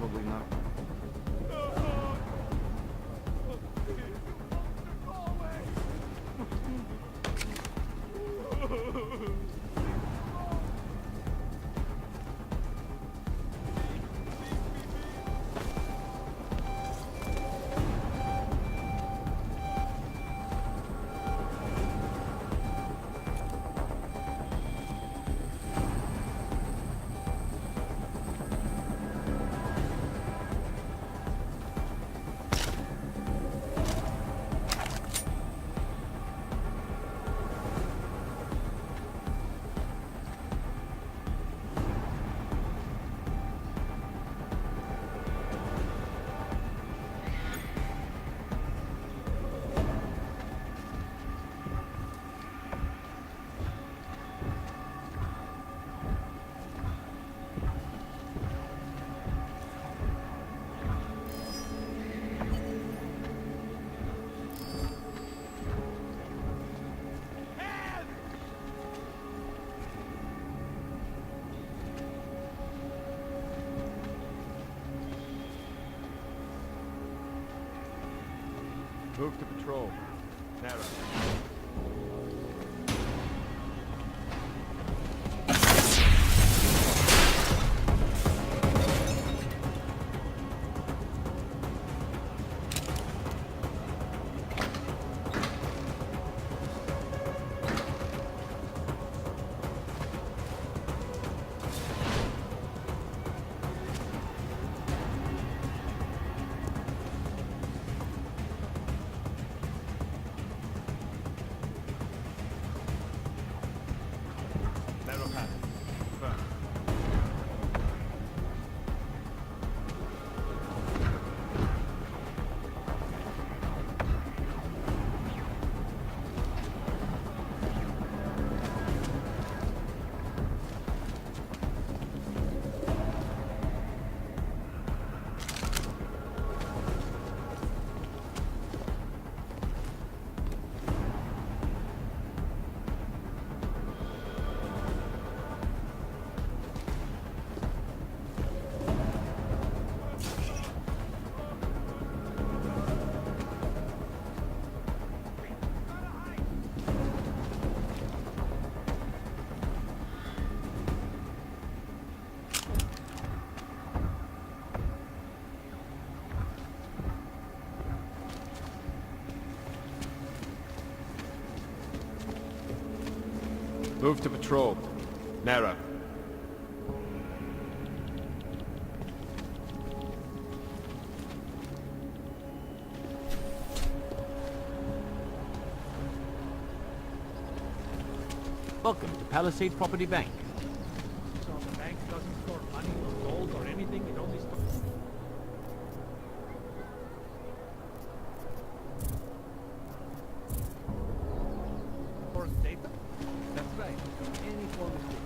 Probably not. Move to patrol. Narrow. Narrow path. Firm. Move to patrol. Narrow. Welcome to Palisade Property Bank. So the bank doesn't store money or gold or anything, it only stores... Stores data? That's right. Any form of data.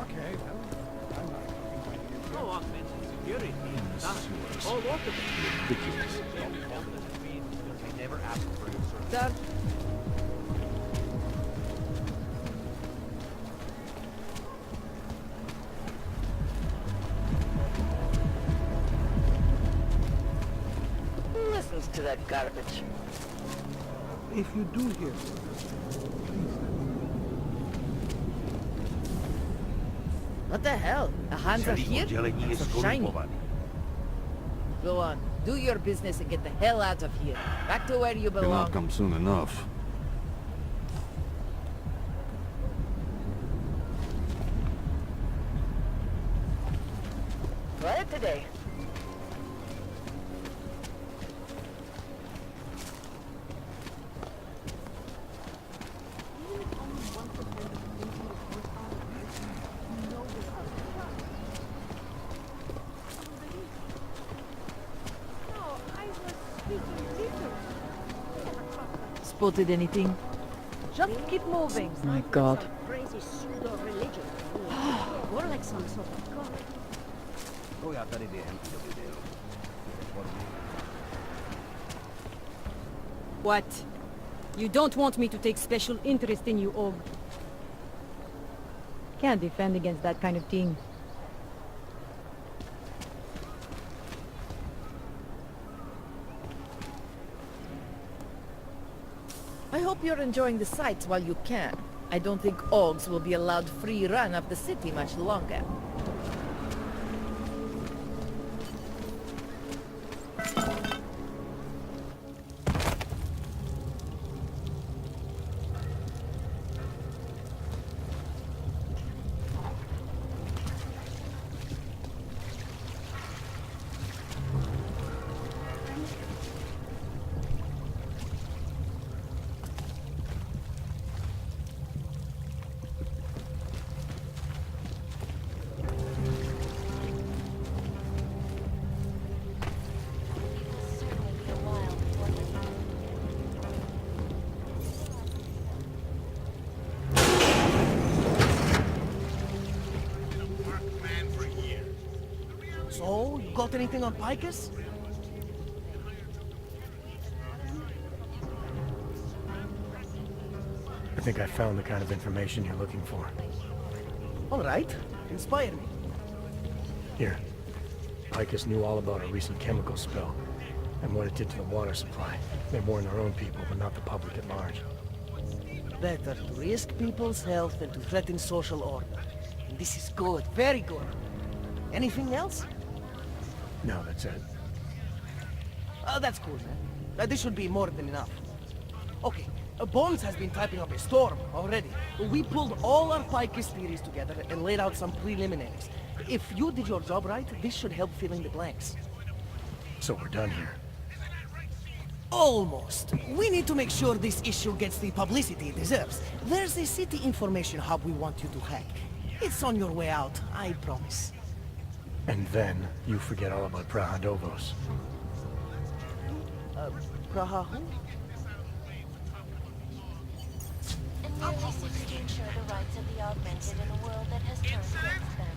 Okay, well, I'm not talking about you. No one mentioned security. All over the Ridiculous. doesn't mean because we never asked for your service. Done. Who listens to that garbage? If you do hear something, please let me know. What the hell? The hands are here? That's so shiny. Go on. Do your business and get the hell out of here. Back to where you Cannot belong. come soon enough. Quiet today. Spotted anything? Just keep moving. My God. Some crazy pseudo-religion. More like some sort of god. What? You don't want me to take special interest in you, Og. Can't defend against that kind of thing. I hope you're enjoying the sights while you can. I don't think Ogs will be allowed free run of the city much longer. Certainly be a while before So, you got anything on Picus? I think I found the kind of information you're looking for. All right. Inspire me. Here. Picus knew all about a recent chemical spill and what it did to the water supply. They warned their own people, but not the public at large. Better to risk people's health than to threaten social order. And this is good, very good. Anything else? No, that's it. Oh, that's cool, man. This should be more than enough. Okay, Bones has been typing up a storm already. We pulled all our Picus theories together and laid out some preliminaries. If you did your job right, this should help fill in the blanks. So we're done here. Almost. We need to make sure this issue gets the publicity it deserves. There's a city information hub we want you to hack. It's on your way out, I promise. And then you forget all about Prahadovos. Praha who? and merely seeks to ensure the rights of the augmented in a world that has turned against them.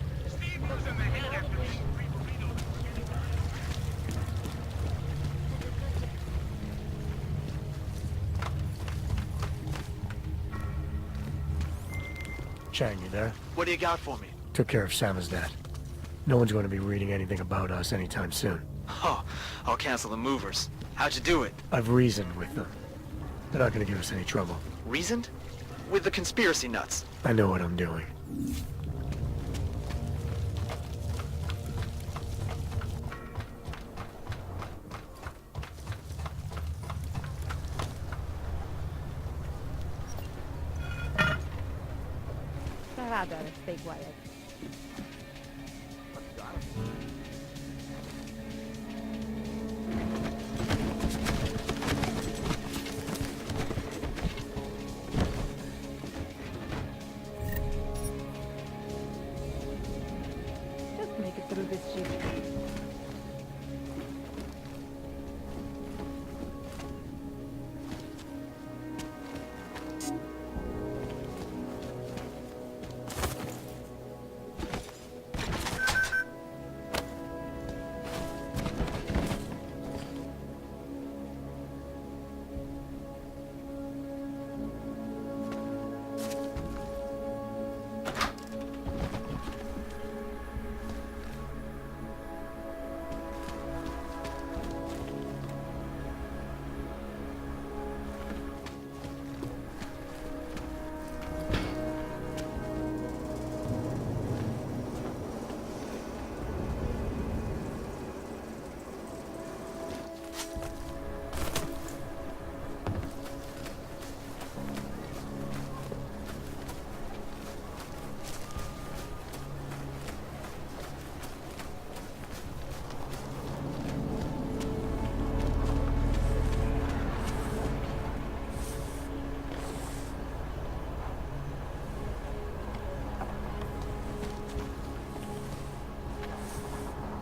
Chang, you there? What do you got for me? Took care of Samizdat. No one's going to be reading anything about us anytime soon. Oh, I'll cancel the movers. How'd you do it? I've reasoned with them. They're not going to give us any trouble. Reasoned? With the conspiracy nuts. I know what I'm doing. Rather, stay quiet. Just make it through this shit.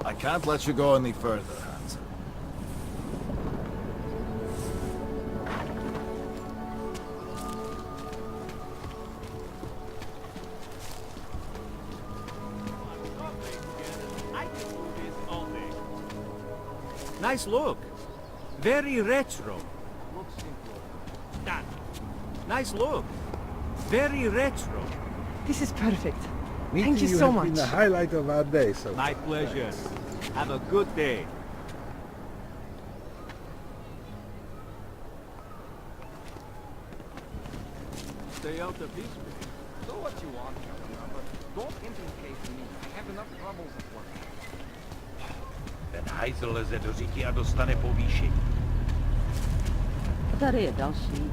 I can't let you go any further, Hans. Nice look. Very retro. Looks simple. Done. Nice look. Very retro. This is perfect. Meeting Thank you so has much. been the highlight of our day so My far. pleasure. Have a good day. Stay out of this way. Do what you want, Governor, but don't implicate me. I have enough troubles at work. Ten hajzl leze do říky a dostane povýšení. Tady je další.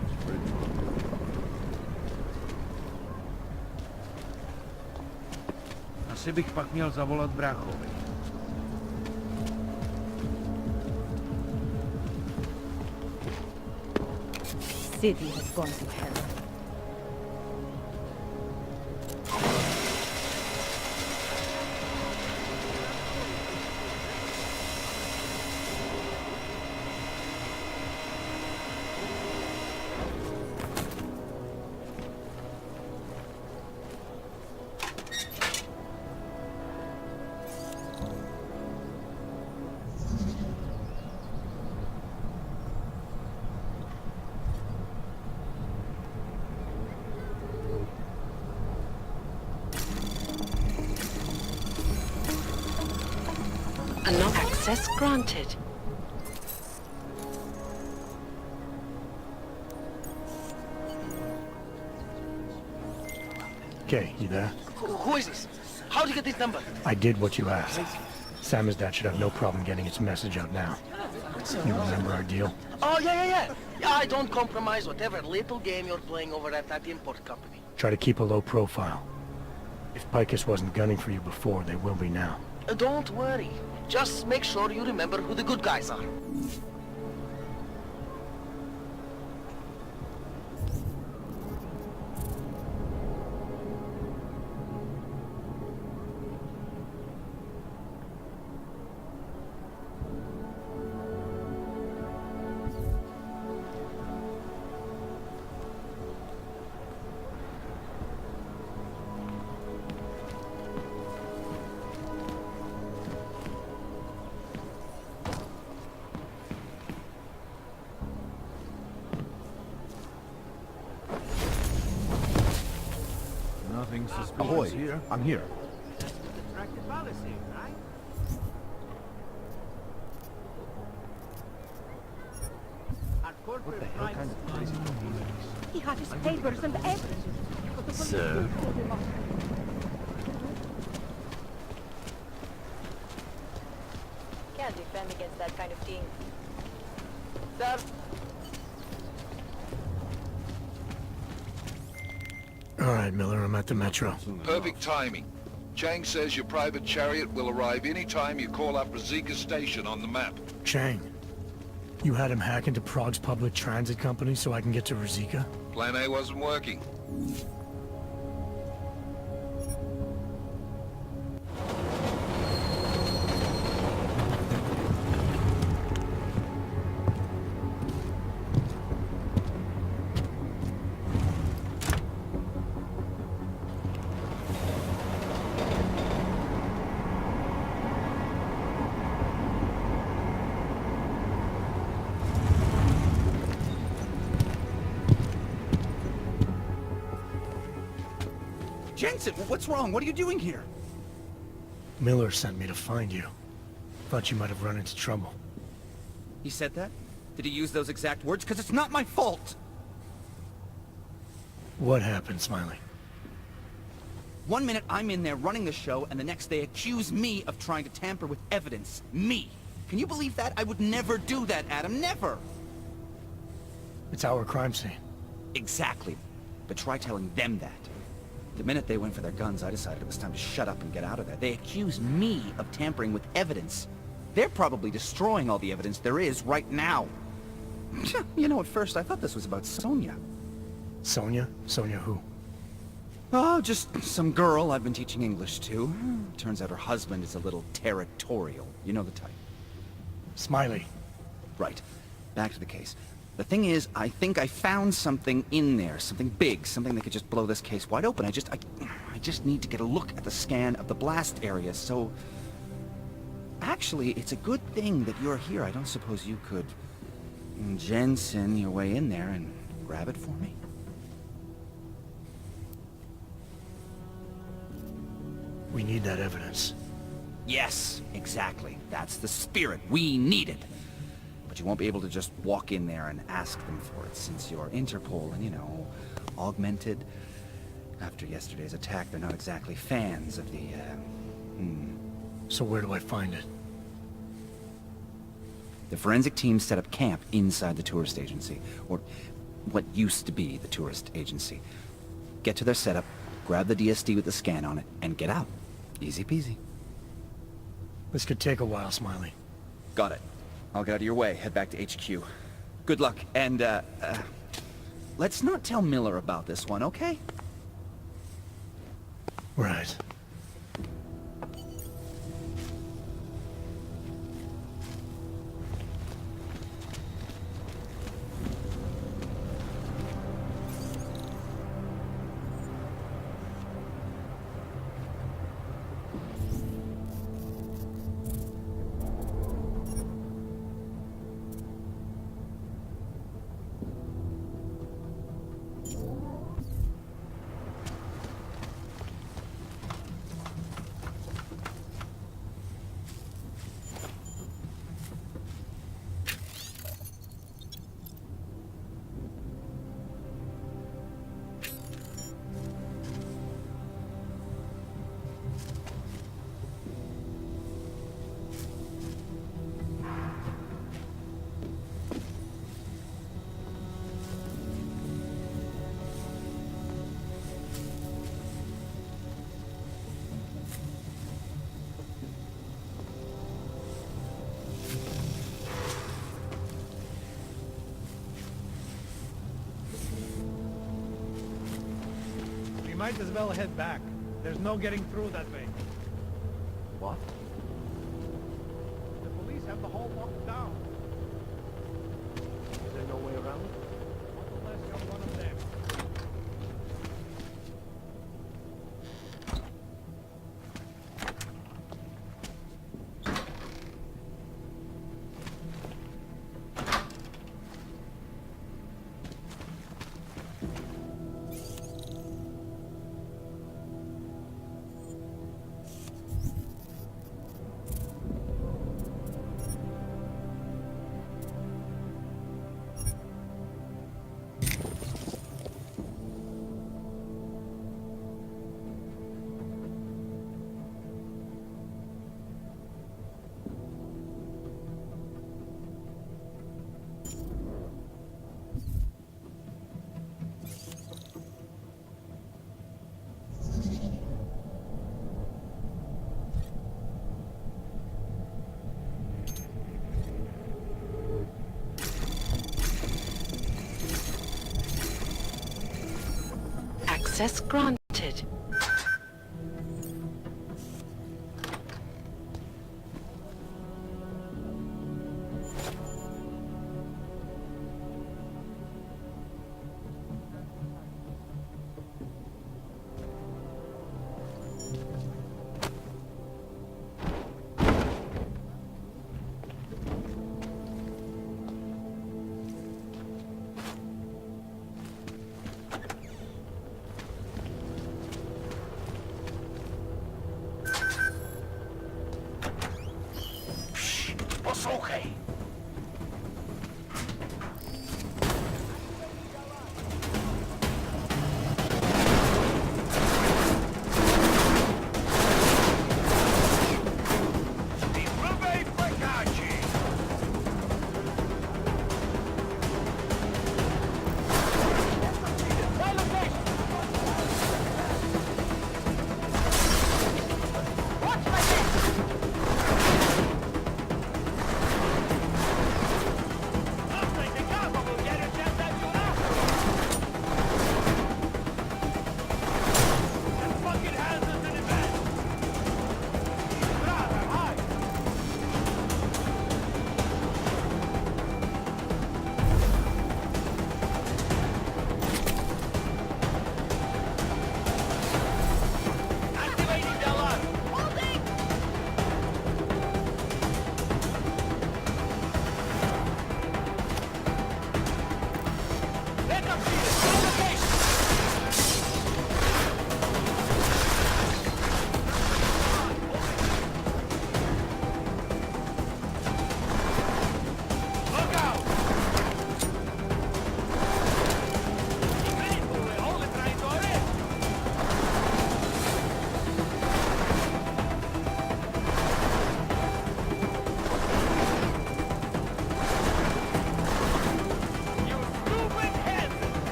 Asi bych pak měl zavolat bráchovi. City has gone to hell. Access granted. Okay, you there? Who is this? How did you get this number? I did what you asked. Samizdat should have no problem getting its message out now. You remember our deal? Oh, yeah. Yeah, I don't compromise whatever little game you're playing over at that import company. Try to keep a low profile. If Picus wasn't gunning for you before, they will be now. Don't worry. Just make sure you remember who the good guys are. Nothing suspicious Ahoy, here. I'm here. Attractive policy, right? Our corporate rights. He had his papers and everything. Sir? Can't defend against that kind of thing. Sir, All right, Miller, I'm at the Metro. Perfect timing. Chang says your private chariot will arrive any time you call up Rizika Station on the map. Chang, you had him hack into Prague's public transit company so I can get to Rizika? Plan A wasn't working. Jensen, what's wrong? What are you doing here? Miller sent me to find you. Thought you might have run into trouble. He said that? Did he use those exact words? Because it's not my fault! What happened, Smiley? 1 minute I'm in there running the show, and the next they accuse me of trying to tamper with evidence. Me! Can you believe that? I would never do that, Adam. Never! It's our crime scene. Exactly. But try telling them that. The minute they went for their guns, I decided it was time to shut up and get out of there. They accuse me of tampering with evidence. They're probably destroying all the evidence there is right now. You know, at first I thought this was about Sonia. Sonia? Sonia who? Oh, just some girl I've been teaching English to. Turns out her husband is a little territorial. You know the type. Smiley. Right. Back to the case. The thing is, I think I found something in there. Something big. Something that could just blow this case wide open. I just need to get a look at the scan of the blast area, so... Actually, it's a good thing that you're here. I don't suppose you could... Jensen your way in there and grab it for me? We need that evidence. Yes, exactly. That's the spirit. We need it. But you won't be able to just walk in there and ask them for it, since you're Interpol and, you know, augmented. After yesterday's attack, they're not exactly fans of the, So where do I find it? The forensic team set up camp inside the tourist agency, or what used to be the tourist agency. Get to their setup, grab the DSD with the scan on it, and get out. Easy peasy. This could take a while, Smiley. Got it. I'll get out of your way, head back to HQ. Good luck, and, let's not tell Miller about this one, okay? Right. We might as well head back. There's no getting through that way. What? The police have the hall locked down. Is there no way around? Not unless you're one of them. Access granted.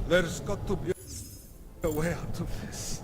There's got to be a way out of this.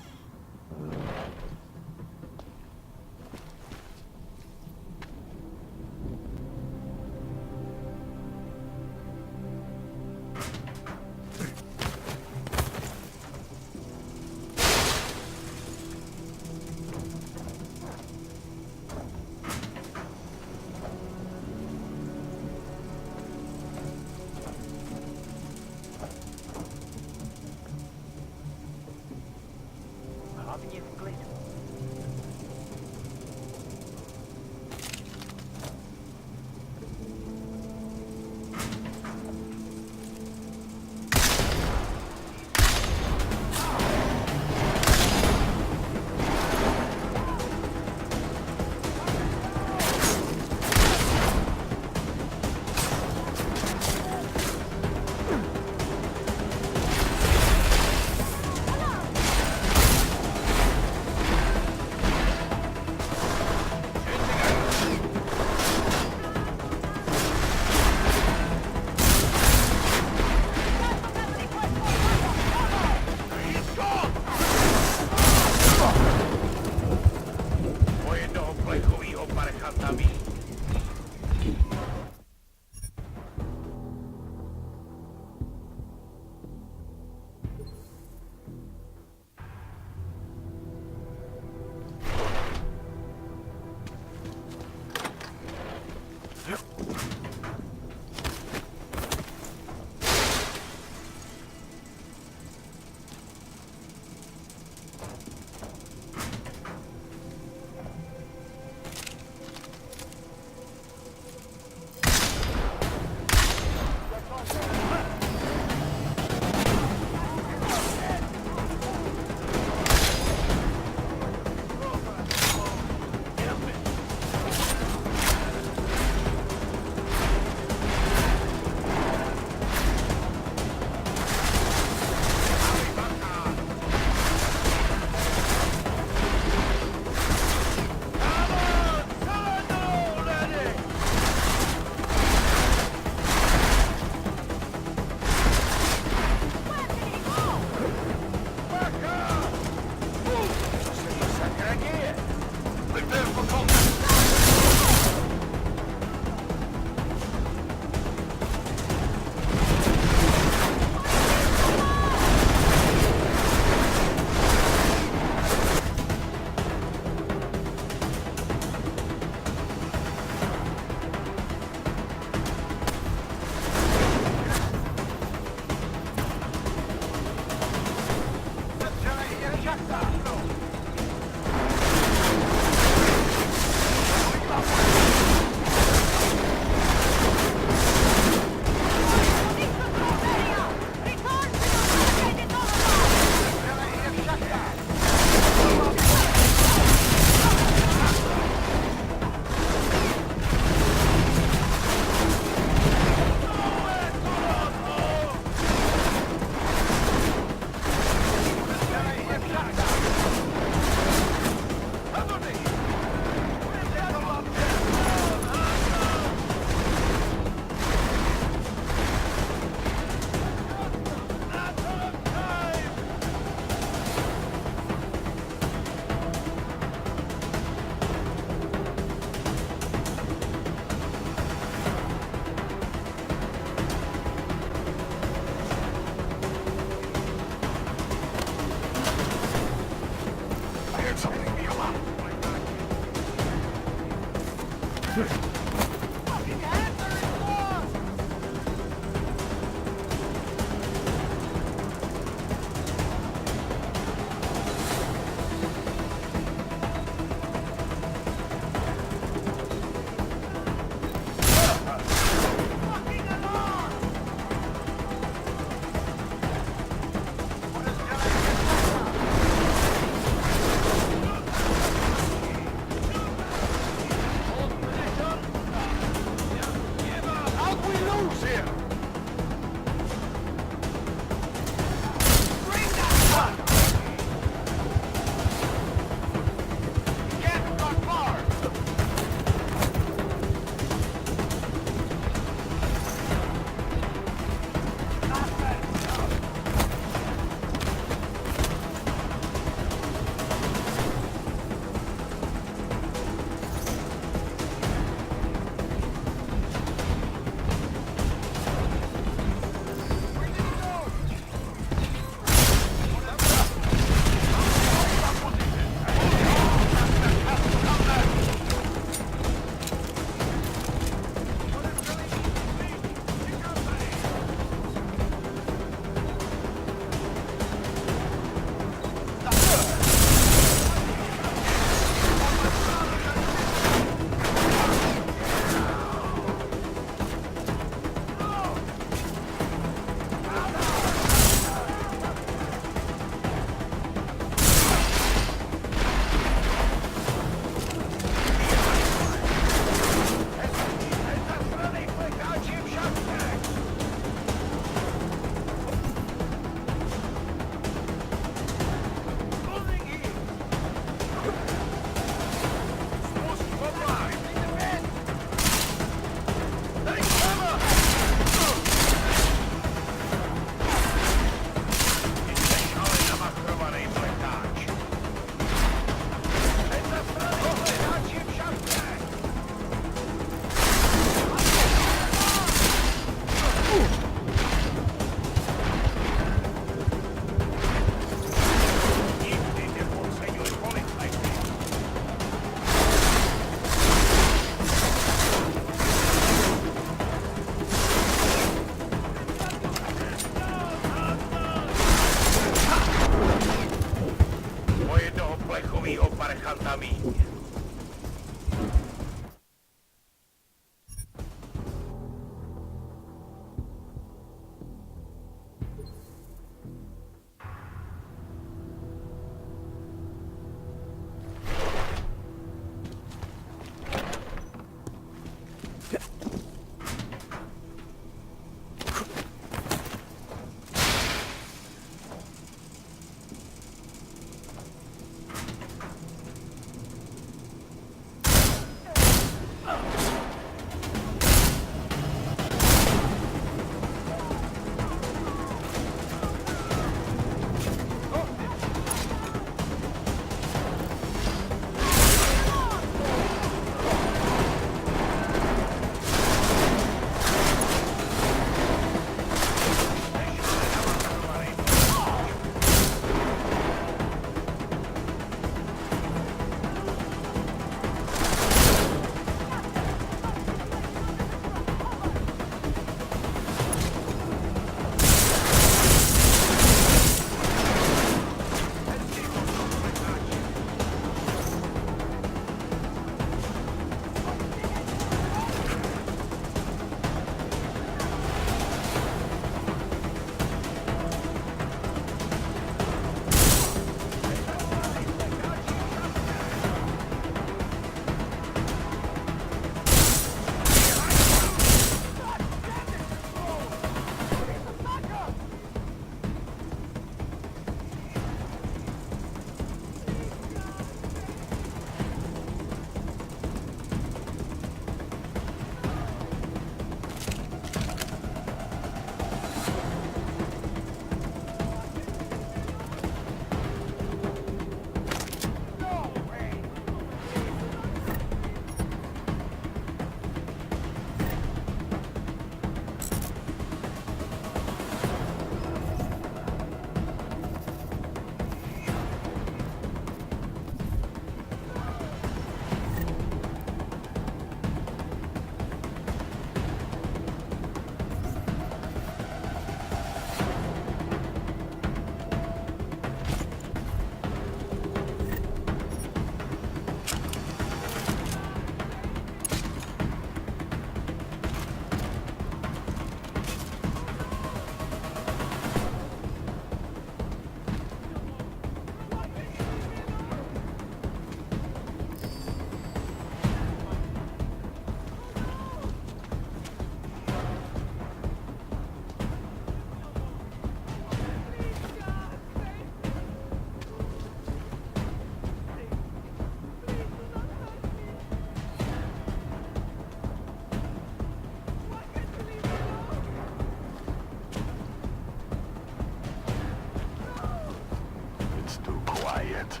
It's too quiet.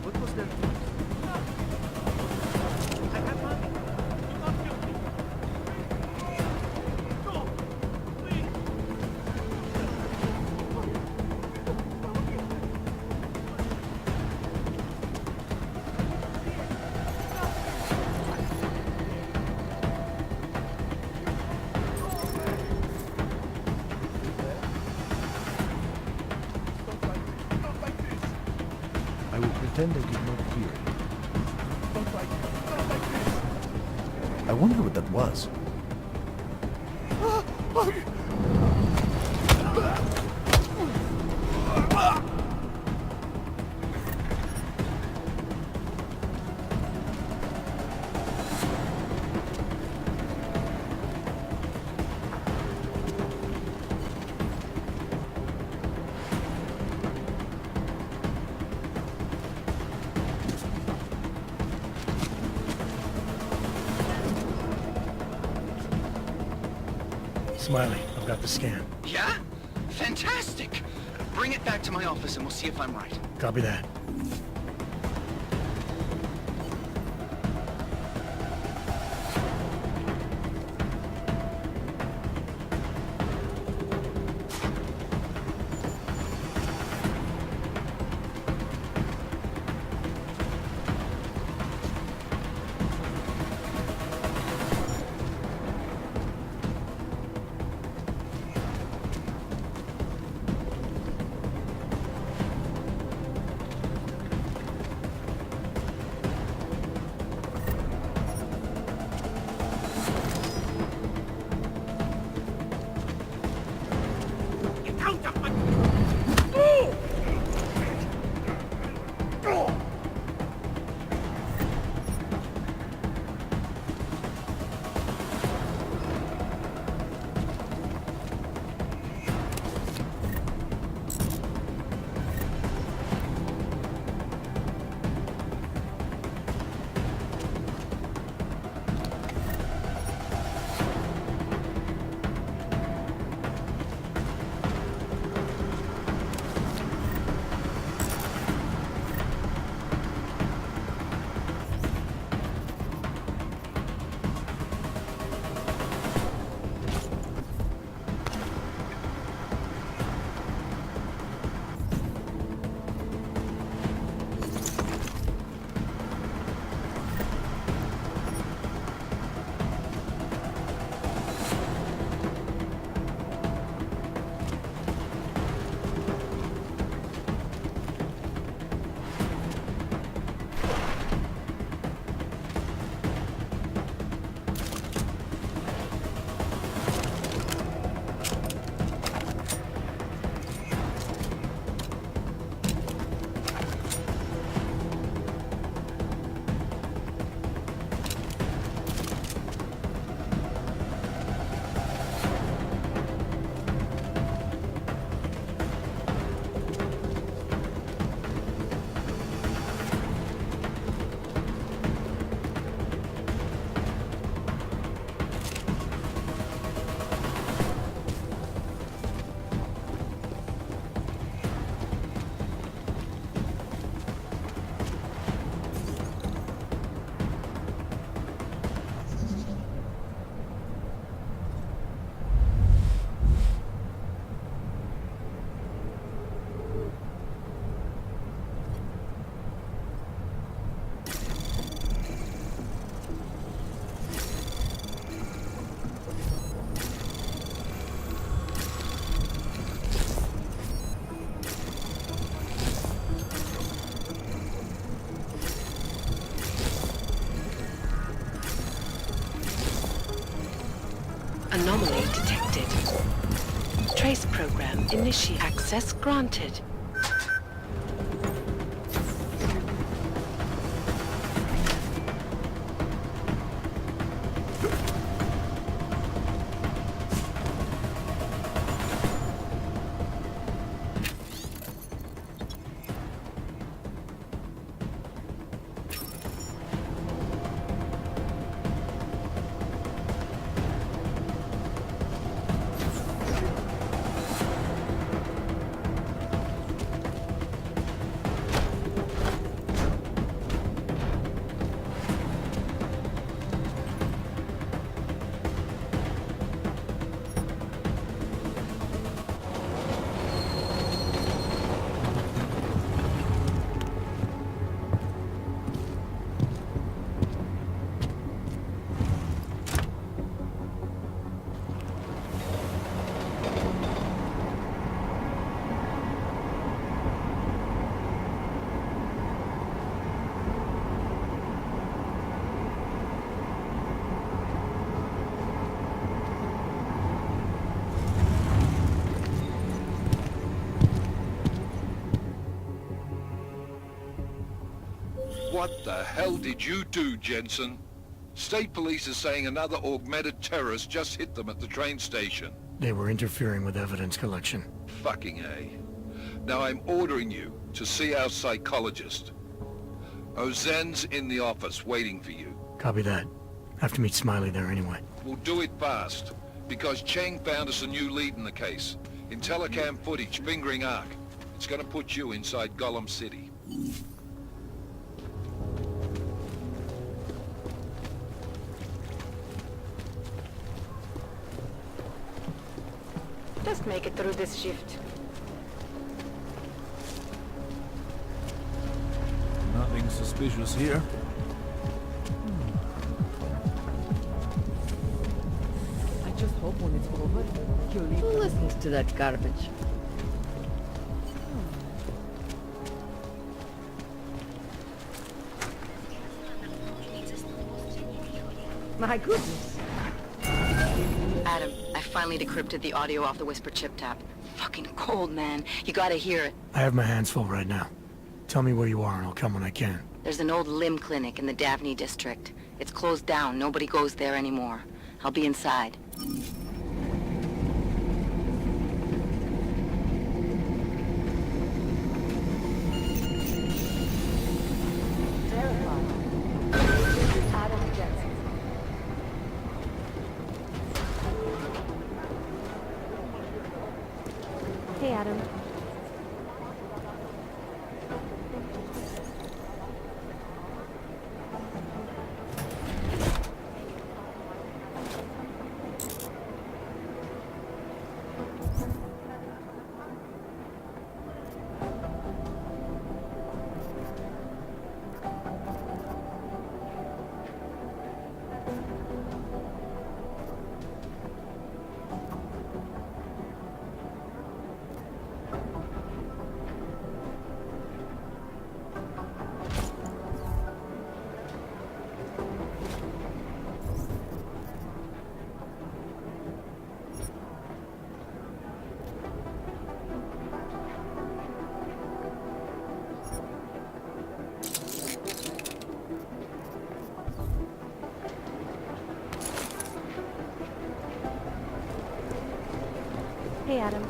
What was that? I have money. Do not kill me. No, please. I will pretend I did not hear it. I wonder what that was. Smiley, I've got the scan. Yeah? Fantastic! Bring it back to my office and we'll see if I'm right. Copy that. detected. Trace program initiate. Access granted. What the hell did you do, Jensen? State police is saying another augmented terrorist just hit them at the train station. They were interfering with evidence collection. Fucking A. Now I'm ordering you to see our psychologist. Ozen's in the office waiting for you. Copy that. Have to meet Smiley there anyway. We'll do it fast, because Cheng found us a new lead in the case. In telecam footage fingering Ark. It's gonna put you inside Gollum City. Just make it through this shift. Nothing suspicious here. I just hope when it's over, you'll leave. Who listens to that garbage? My goodness. Adam, I finally decrypted the audio off the Whisper chip tap. Fucking cold, man. You gotta hear it. I have my hands full right now. Tell me where you are and I'll come when I can. There's an old limb clinic in the Davney district. It's closed down. Nobody goes there anymore. I'll be inside. Adam Jensen. Hey, Adam. Hey, Adam.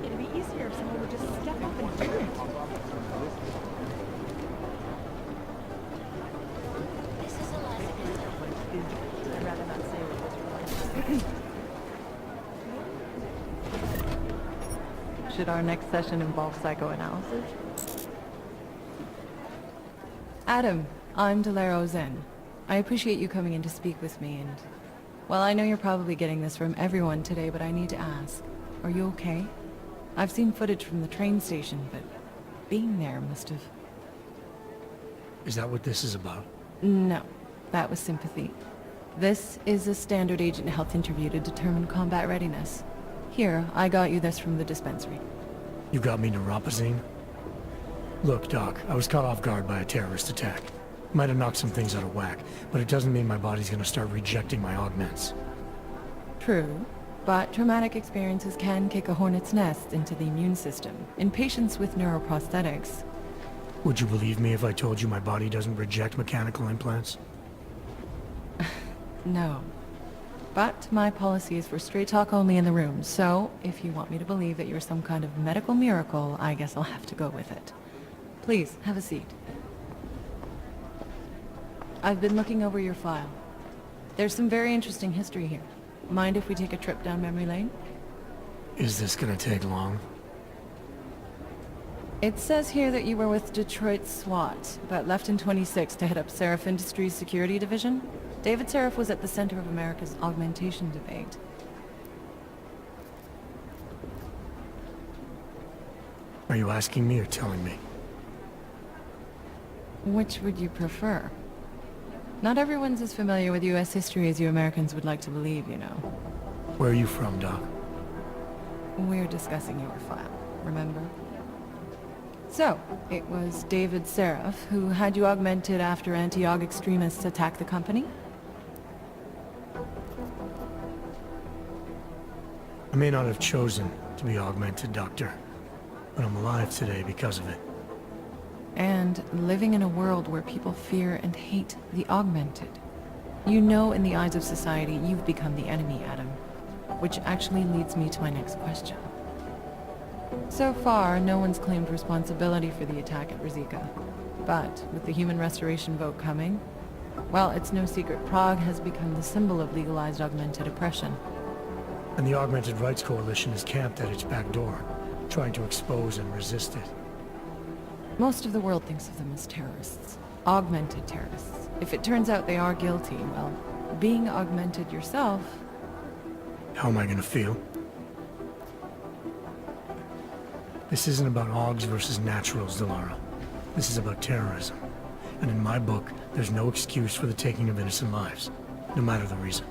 It'd be easier if someone would just step up and do it. This is Eliza. I'd rather not say what this Should our next session involve psychoanalysis? Adam, I'm Delaro Zen. I appreciate you coming in to speak with me, and... well, I know you're probably getting this from everyone today, but I need to ask. Are you okay? I've seen footage from the train station, but being there must have... Is that what this is about? No. That was sympathy. This is a standard agent health interview to determine combat readiness. Here, I got you this from the dispensary. You got me neuropazine? Look, Doc, I was caught off guard by a terrorist attack. Might have knocked some things out of whack, but it doesn't mean my body's gonna start rejecting my augments. True, but traumatic experiences can kick a hornet's nest into the immune system in patients with neuroprosthetics. Would you believe me if I told you my body doesn't reject mechanical implants? No. But my policy is for straight talk only in the room, so if you want me to believe that you're some kind of medical miracle, I guess I'll have to go with it. Please, have a seat. I've been looking over your file. There's some very interesting history here. Mind if we take a trip down memory lane? Is this gonna take long? It says here that you were with Detroit SWAT, but left in 26 to head up Seraph Industries' security division. David Seraph was at the center of America's augmentation debate. Are you asking me or telling me? Which would you prefer? Not everyone's as familiar with U.S. history as you Americans would like to believe, you know. Where are you from, Doc? We're discussing your file, remember? So, it was David Seraph who had you augmented after anti-aug extremists attacked the company? I may not have chosen to be augmented, Doctor, but I'm alive today because of it. And living in a world where people fear and hate the augmented. You know in the eyes of society you've become the enemy, Adam. Which actually leads me to my next question. So far, no one's claimed responsibility for the attack at Rizika. But with the human restoration vote coming, well, it's no secret Prague has become the symbol of legalized augmented oppression. And the Augmented Rights Coalition is camped at its back door, trying to expose and resist it. Most of the world thinks of them as terrorists. Augmented terrorists. If it turns out they are guilty, well, being augmented yourself... How am I gonna feel? This isn't about Augs versus naturals, Delara. This is about terrorism. And in my book, there's no excuse for the taking of innocent lives, no matter the reason.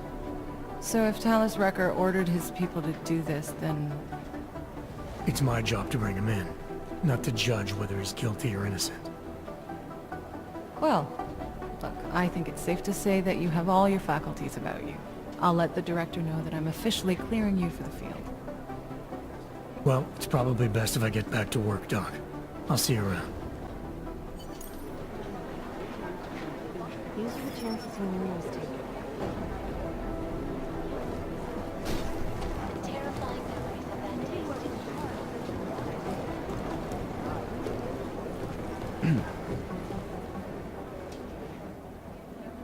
So if Talus Wrecker ordered his people to do this, then... It's my job to bring him in, not to judge whether he's guilty or innocent. Well, look, I think it's safe to say that you have all your faculties about you. I'll let the director know that I'm officially clearing you for the field. Well, it's probably best if I get back to work, Doc. I'll see you around. These are the chances when you're mistaken. Terrifying memories of that tasting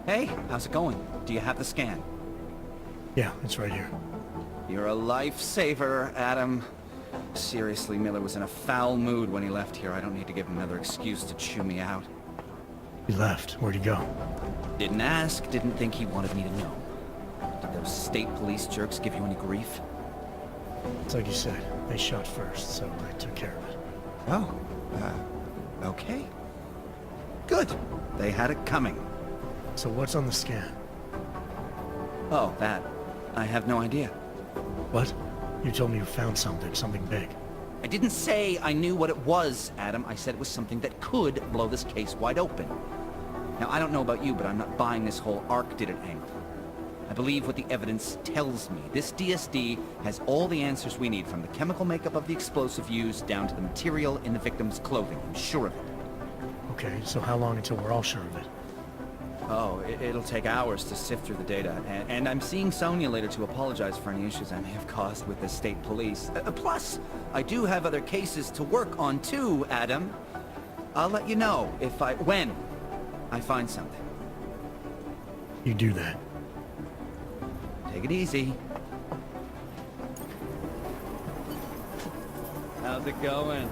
Hey, how's it going? Do you have the scan? Yeah, it's right here. You're a lifesaver, Adam. Seriously, Miller was in a foul mood when he left here. I don't need to give him another excuse to chew me out. He left. Where'd he go? Didn't ask, didn't think he wanted me to know. Did those state police jerks give you any grief? It's like you said, they shot first, so I took care of it. Oh, okay. Good. They had it coming. So what's on the scan? Oh, that. I have no idea. What? You told me you found something big. I didn't say I knew what it was, Adam. I said it was something that could blow this case wide open. Now, I don't know about you, but I'm not buying this whole Ark did it angle. I believe what the evidence tells me. This DSD has all the answers we need, from the chemical makeup of the explosive used down to the material in the victim's clothing. I'm sure of it. Okay, so how long until we're all sure of it? Oh, it'll take hours to sift through the data, and I'm seeing Sonia later to apologize for any issues I may have caused with the state police. Plus, I do have other cases to work on too, Adam. I'll let you know when I find something. You do that. Take it easy. How's it going?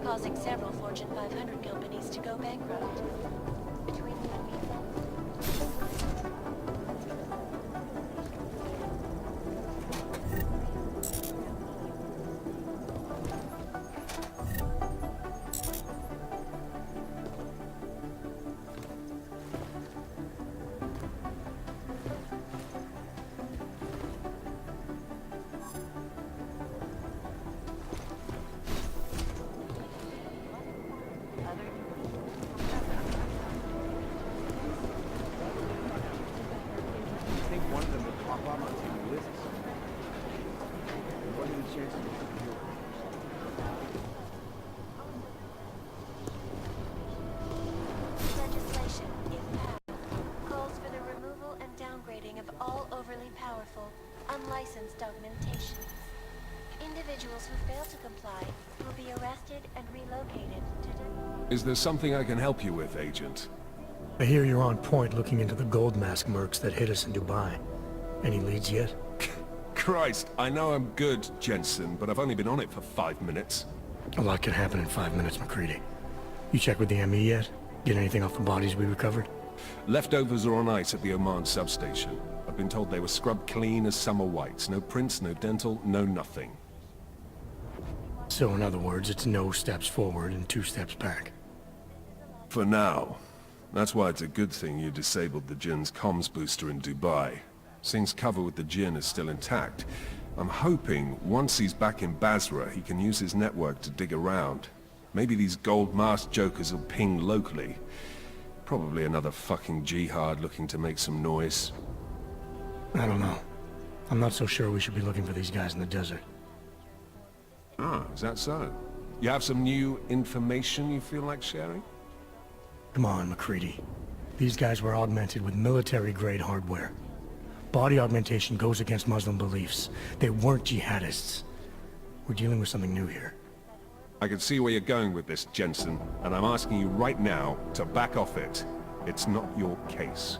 causing several Fortune 500 companies to go bankrupt. Between you and me, I think one of them would pop up on some lists. What are the chances of legislation, if passed, calls for the removal and downgrading of all overly powerful, unlicensed augmentations. Individuals who fail to comply will be arrested and relocated to Is there something I can help you with, Agent? I hear you're on point looking into the gold mask mercs that hit us in Dubai. Any leads yet? Christ, I know I'm good, Jensen, but I've only been on it for 5 minutes. A lot can happen in 5 minutes, McCready. You check with the ME yet? Get anything off the bodies we recovered? Leftovers are on ice at the Oman substation. I've been told they were scrubbed clean as summer whites. No prints, no dental, no nothing. So in other words, it's no steps forward and 2 steps back. For now. That's why it's a good thing you disabled the Jinn's comms booster in Dubai. Since cover with the Jinn is still intact, I'm hoping once he's back in Basra, he can use his network to dig around. Maybe these gold masked jokers will ping locally. Probably another fucking jihad looking to make some noise. I don't know. I'm not so sure we should be looking for these guys in the desert. Ah, is that so? You have some new information you feel like sharing? Come on, McCready. These guys were augmented with military-grade hardware. Body augmentation goes against Muslim beliefs. They weren't jihadists. We're dealing with something new here. I can see where you're going with this, Jensen, and I'm asking you right now to back off it. It's not your case.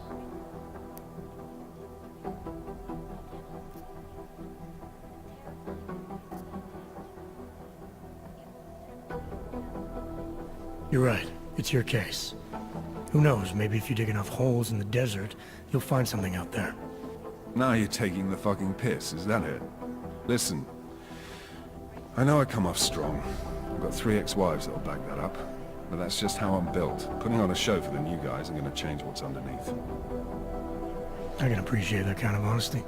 You're right. It's your case. Who knows, maybe if you dig enough holes in the desert, you'll find something out there. Now you're taking the fucking piss, is that it? Listen, I know I come off strong. I've got 3 ex-wives that'll back that up. But that's just how I'm built. Putting on a show for the new guys isn't gonna change what's underneath. I can appreciate that kind of honesty.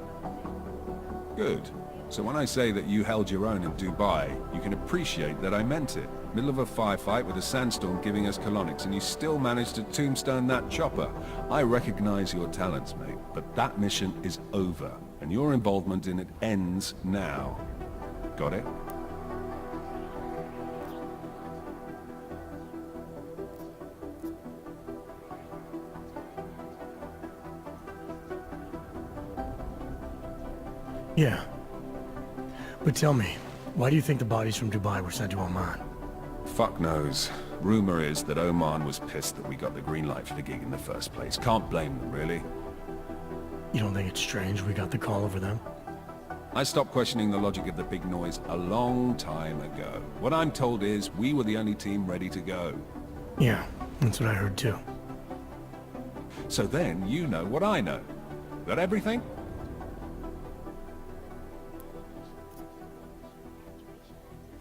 Good. So when I say that you held your own in Dubai, you can appreciate that I meant it. Middle of a firefight with a sandstorm giving us colonics, and you still managed to tombstone that chopper. I recognize your talents, mate, but that mission is over, and your involvement in it ends now. Got it? Yeah. But tell me, why do you think the bodies from Dubai were sent to Oman? Fuck knows. Rumor is that Oman was pissed that we got the green light for the gig in the first place. Can't blame them, really. You don't think it's strange we got the call over them? I stopped questioning the logic of the big noise a long time ago. What I'm told is we were the only team ready to go. Yeah, that's what I heard too. So then you know what I know. Got everything?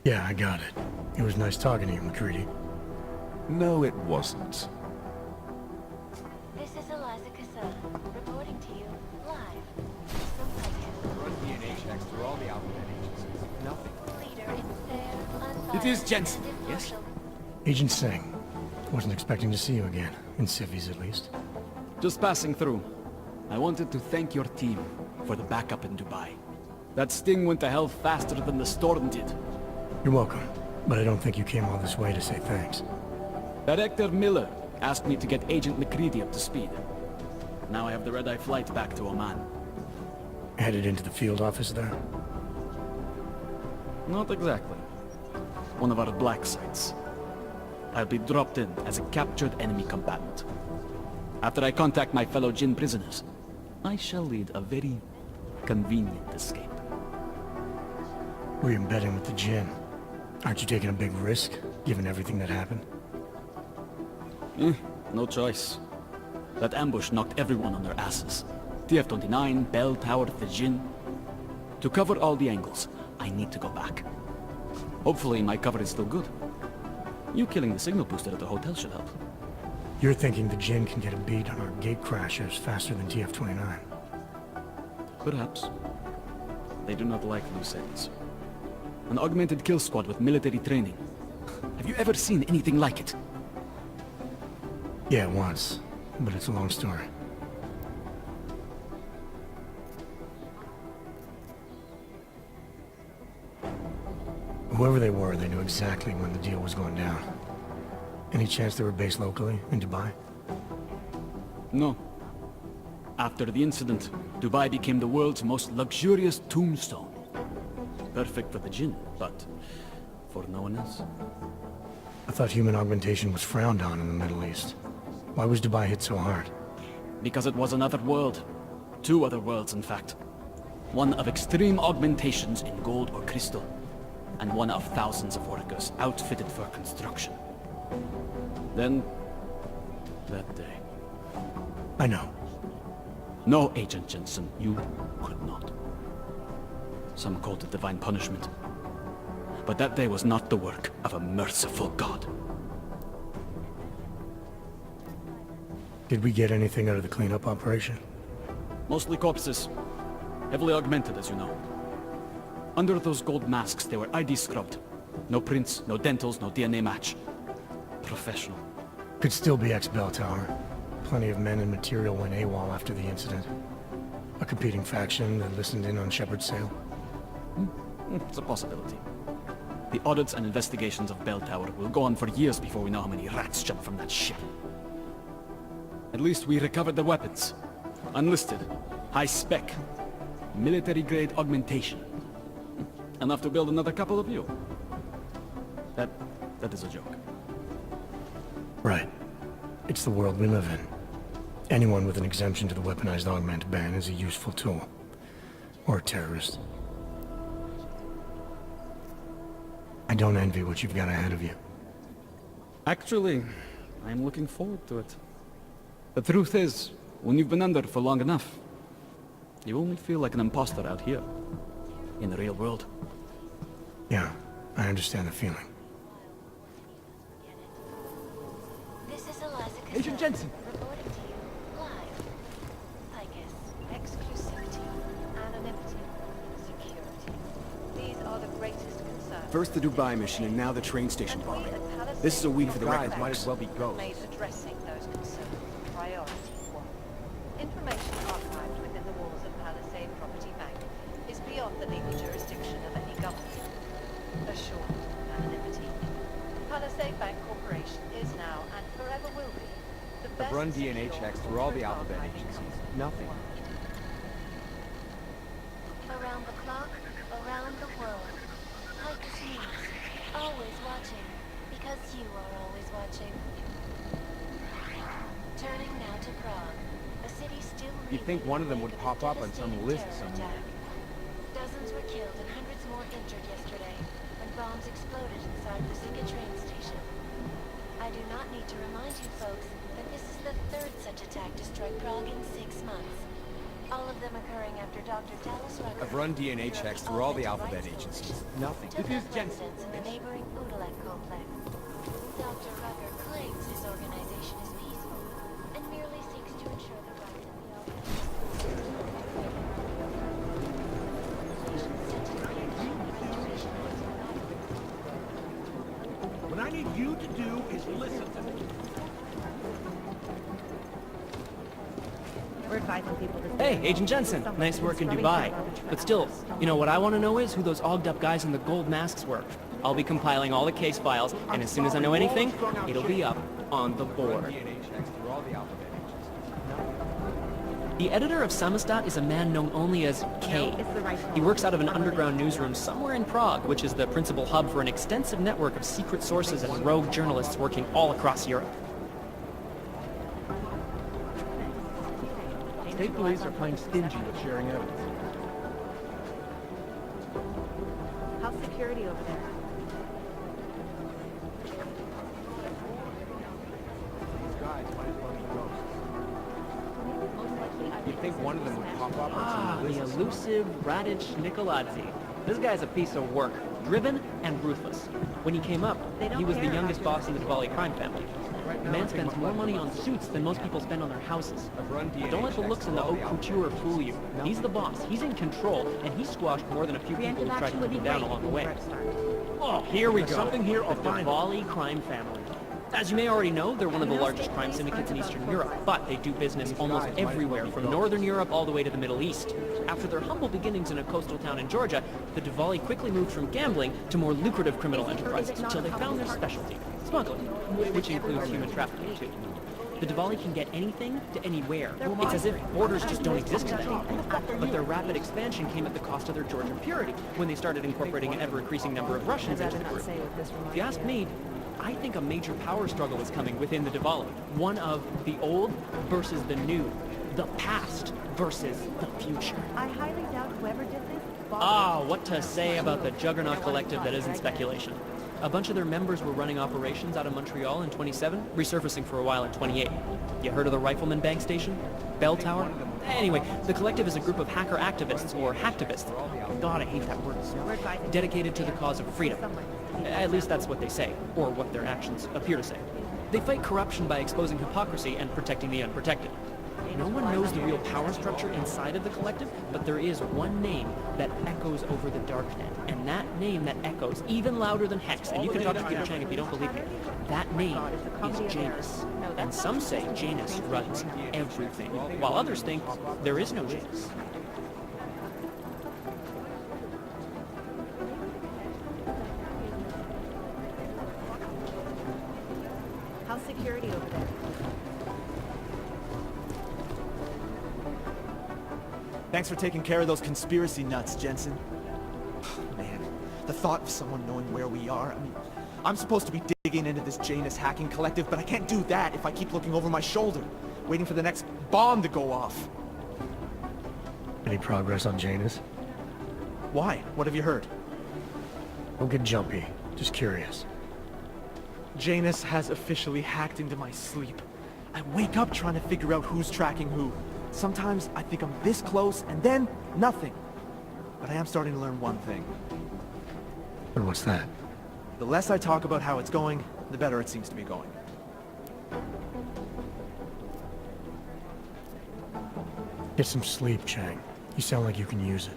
Yeah, I got it. It was nice talking to you, McCready. No, it wasn't. This is Eliza Casella, reporting to you live from run DNA checks through all the alphabet agencies? Nothing. Leader in fair, It is Jensen, yes? Agent Singh. Wasn't expecting to see you again. In civvies, at least. Just passing through. I wanted to thank your team for the backup in Dubai. That sting went to hell faster than the storm did. You're welcome. But I don't think you came all this way to say thanks. Director Miller asked me to get Agent McCready up to speed. Now I have the red-eye flight back to Oman. Headed into the field office there? Not exactly. One of our black sites. I'll be dropped in as a captured enemy combatant. After I contact my fellow Jinn prisoners, I shall lead a very convenient escape. We're embedding with the Jinn. Aren't you taking a big risk, given everything that happened? No choice. That ambush knocked everyone on their asses. TF-29, Bell Tower, the Jinn. To cover all the angles, I need to go back. Hopefully my cover is still good. You killing the signal booster at the hotel should help. You're thinking the Jinn can get a beat on our gate crashers faster than TF-29. Perhaps. They do not like loose ends. An augmented kill squad with military training. Have you ever seen anything like it? Yeah, once. But it's a long story. Whoever they were, they knew exactly when the deal was going down. Any chance they were based locally, in Dubai? No. After the incident, Dubai became the world's most luxurious tombstone. Perfect for the Jinn, but for no one else. I thought human augmentation was frowned on in the Middle East. Why was Dubai hit so hard? Because it was another world. Two other worlds, in fact. One of extreme augmentations in gold or crystal, and one of thousands of workers outfitted for construction. Then, that day. I know. No, Agent Jensen, you could not. Some called it divine punishment. But that day was not the work of a merciful God. Did we get anything out of the cleanup operation? Mostly corpses. Heavily augmented, as you know. Under those gold masks, they were ID scrubbed. No prints, no dentals, no DNA match. Professional. Could still be ex-Bell Tower. Plenty of men and material went AWOL after the incident. A competing faction that listened in on Shepard's sale. It's a possibility. The audits and investigations of Bell Tower will go on for years before we know how many rats jumped from that ship. At least we recovered the weapons. Unlisted. High spec. Military-grade augmentation. Enough to build another couple of you. That is a joke. Right. It's the world we live in. Anyone with an exemption to the weaponized augment ban is a useful tool. Or a terrorist. I don't envy what you've got ahead of you. Actually, I'm looking forward to it. The truth is, when you've been under for long enough, you only feel like an imposter out here, in the real world. Yeah, I understand the feeling. This is Eliza Agent Jensen! reporting to you live. Ficus, exclusivity, anonymity, security. These are the greatest concerns. First the Dubai mission and now the train station bombing. This is a week for the record might books. as well be ghosts. Made addressing those concerns priority one. Information archived within the walls of Palisade Property Bank is beyond the legal jurisdiction of any government. Assured anonymity. Palisade Bank Corporation is now and forever will be the best I've run DNA secure checks through all the ultra alphabet archiving agencies. company. Nothing. Around the clock, around the world. Ficus News. Always watching. Because you are always watching. Turning now to Prague. A city still You'd think one of them would pop up on some list somewhere. Dozens were killed and hundreds more injured yesterday when bombs exploded inside the Zika train station. I do not need to remind you folks that this is the third such attack to strike Prague in 6 months. All of them occurring after Dr. Dallas Rucker... I've run DNA checks through all the alphabet agencies. Nothing. took up residence in the neighboring Udalek complex. Dr. Rucker claims his organization is peaceful and merely seeks to ensure the rights of the What I need you to do is listen to me. We're advising people to Hey, Agent Jensen. Nice work in Dubai. But still, you know, what I want to know is who those ogged up guys in the gold masks were. I'll be compiling all the case files, and as soon as I know anything, it'll be up on the board. The editor of Samizdat is a man known only as K. He works out of an underground newsroom somewhere in Prague, which is the principal hub for an extensive network of secret sources and rogue journalists working all across Europe. State police are playing stingy with sharing evidence. How's security over there? one of them would pop up on Ah, some the list. elusive Radic Nicolazzi. This guy's a piece of work. Driven and ruthless. When he came up, he was the youngest boss in the Diwali crime family. The man spends more money on suits than most people spend on their houses. Don't let the looks in the haute couture fool you. He's the boss, he's in control, and he's squashed more than a few people who tried to put him down along the way. Oh, here we go. Something here The or find Diwali crime family. As you may already know, they're one of the largest crime syndicates in Eastern Europe, but they do business almost everywhere, from Northern Europe all the way to the Middle East. After their humble beginnings in a coastal town in Georgia, the Diwali quickly moved from gambling to more lucrative criminal enterprises until they found their specialty, smuggling, which includes human trafficking too. The Diwali can get anything to anywhere. It's as if borders just don't exist to them. But their rapid expansion came at the cost of their Georgian purity when they started incorporating an ever-increasing number of Russians into the group. If you ask me, I think a major power struggle is coming within the Diwali. One of the old versus the new. The past versus the future. I highly doubt whoever did this. Ah, what to say about the Juggernaut Collective that isn't speculation. A bunch of their members were running operations out of Montreal in 27, resurfacing for a while in 28. You heard of the Rifleman Bank Station? Bell Tower? Anyway, the Collective is a group of hacker activists, or hacktivists. God, I hate that word. Dedicated to the cause of freedom. At least that's what they say, or what their actions appear to say. They fight corruption by exposing hypocrisy and protecting the unprotected. No one knows the real power structure inside of the Collective, but there is one name that echoes over the darknet. And that name that echoes even louder than Hex, and you can talk to Peter Chang if you don't believe me, that name is Janus. And some say Janus runs everything, while others think there is no Janus. How's security over there? Thanks for taking care of those conspiracy nuts, Jensen. Man, the thought of someone knowing where we are, I mean, I'm supposed to be digging into this Janus hacking collective, but I can't do that if I keep looking over my shoulder, waiting for the next bomb to go off. Any progress on Janus? Why? What have you heard? Don't get jumpy. Just curious. Janus has officially hacked into my sleep. I wake up trying to figure out who's tracking who. Sometimes I think I'm this close, and then nothing. But I am starting to learn one thing. And what's that? The less I talk about how it's going, the better it seems to be going. Get some sleep, Chang. You sound like you can use it.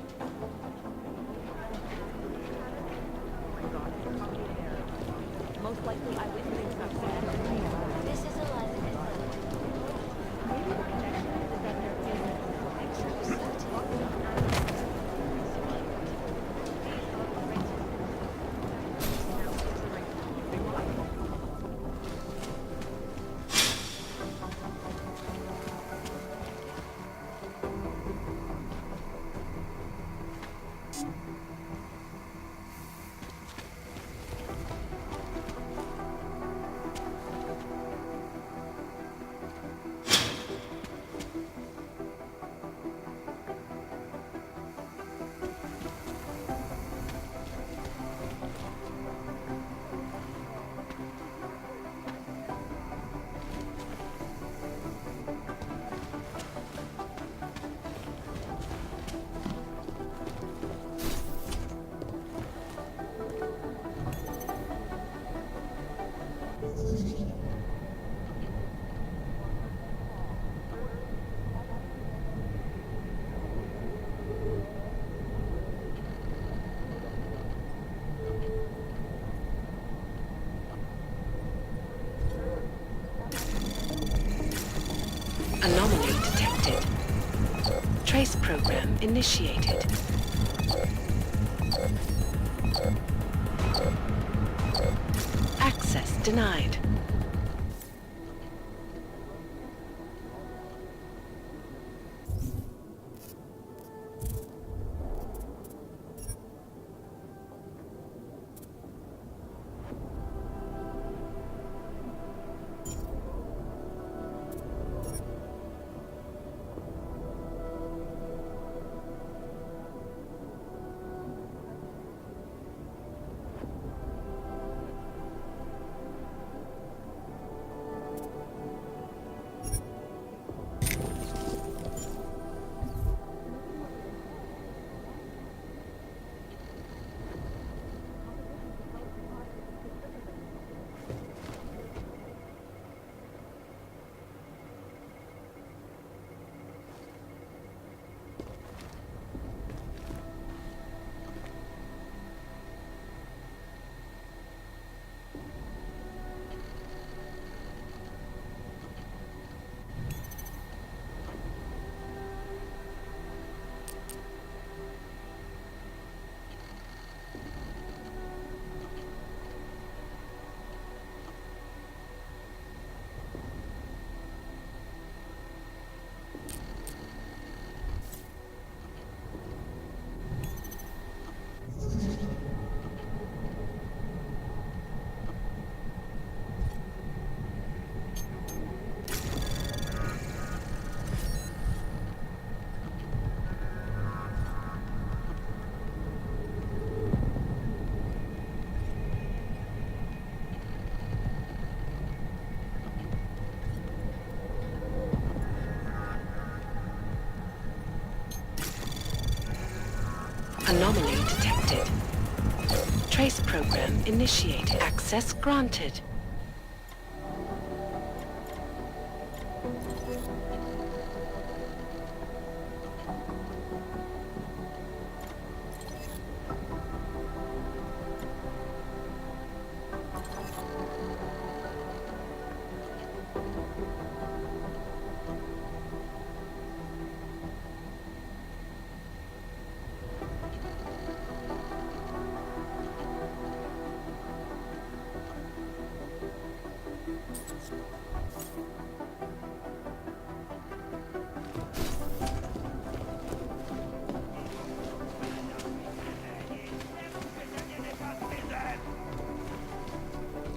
Most likely eyewitnesses have This is Eliza. Maybe the connection is that their business will make sure to Anomaly detected. Trace program initiated. Access denied. Anomaly detected. Trace program initiated. Access granted.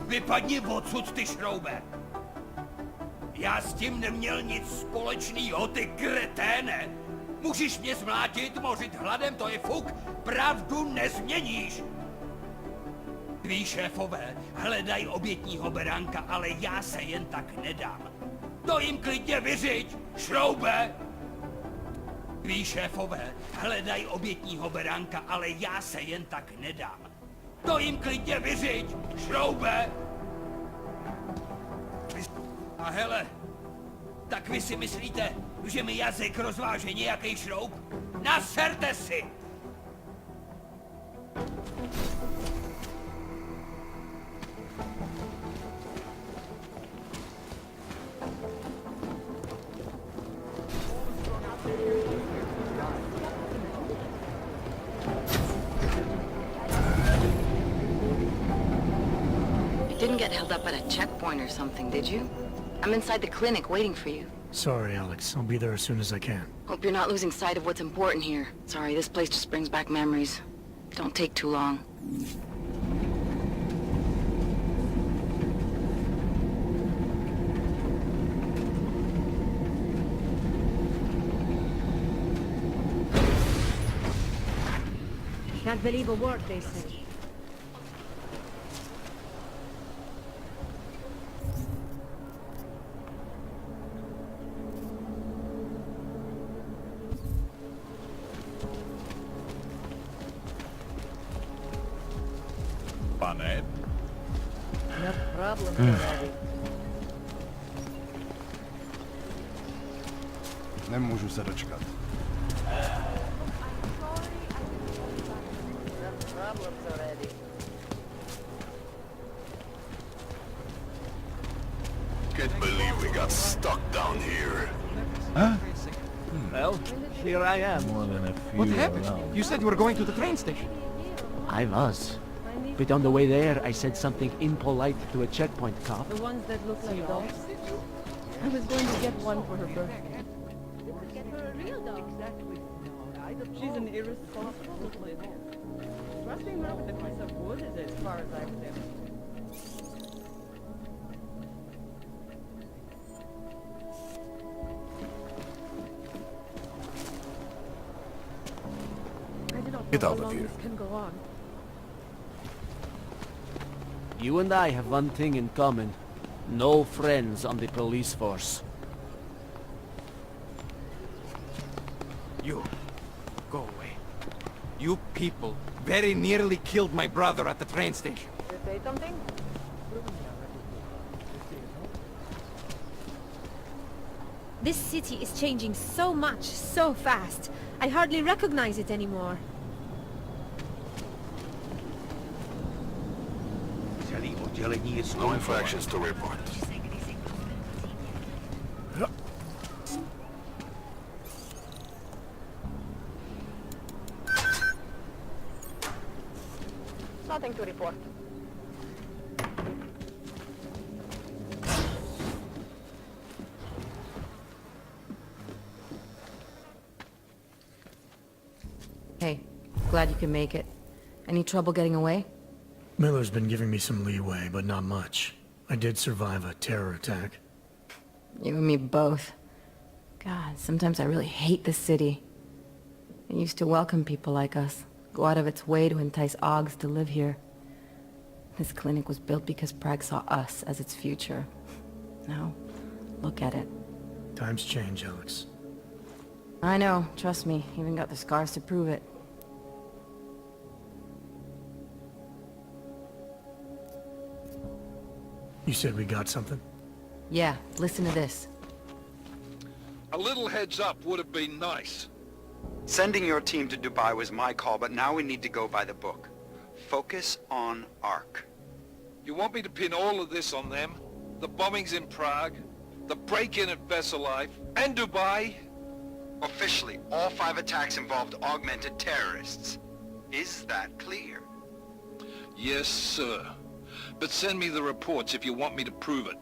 Vypadni odsud, ty šroube! Já s tím neměl nic společného, ty kreténe! Můžeš mě zmlátit, mořit hladem, to je fuk, pravdu nezměníš! Tví šéfové hledají obětního beránka, ale já se jen tak nedám. To jim klidně vyřiď, šroube! Tví šéfové hledají obětního beránka, ale já se jen tak nedám. To jim klidně vyřiď, šroube! A hele, tak vy si myslíte, že mi jazyk rozváže nějaký šroub? Naserte si! Didn't get held up at a checkpoint or something, did you? I'm inside the clinic waiting for you. Sorry, Alex. I'll be there as soon as I can. Hope you're not losing sight of what's important here. Sorry, this place just brings back memories. Don't take too long. Can't believe a word they say. Pane? No problem already. Nemůžu se dočkat. Can't believe we got stuck down here. Huh? Well, here I am. What happened? You said you were going to the train station. I was. But on the way there, I said something impolite to a checkpoint cop. The ones that look like dogs. I was going to get one for her birthday. Get her a real dog. Exactly. She's an irresponsible little idiot. Trusting her with a piece of wood is as far as I would ever. Get out of here. Can go on. You and I have one thing in common. No friends on the police force. You, go away. You people very nearly killed my brother at the train station. You say something? This city is changing so much, so fast. I hardly recognize it anymore. No infractions to report. Nothing to report. Hey, glad you can make it. Any trouble getting away? Miller's been giving me some leeway, but not much. I did survive a terror attack. You and me both. God, sometimes I really hate this city. It used to welcome people like us, go out of its way to entice Augs to live here. This clinic was built because Prague saw us as its future. Now, look at it. Times change, Alex. I know, trust me, even got the scars to prove it. You said we got something? Yeah, listen to this. A little heads up would have been nice. Sending your team to Dubai was my call, but now we need to go by the book. Focus on Ark. You want me to pin all of this on them? The bombings in Prague, the break-in at Vessel Life, and Dubai? Officially, all 5 attacks involved augmented terrorists. Is that clear? Yes, sir. But send me the reports if you want me to prove it,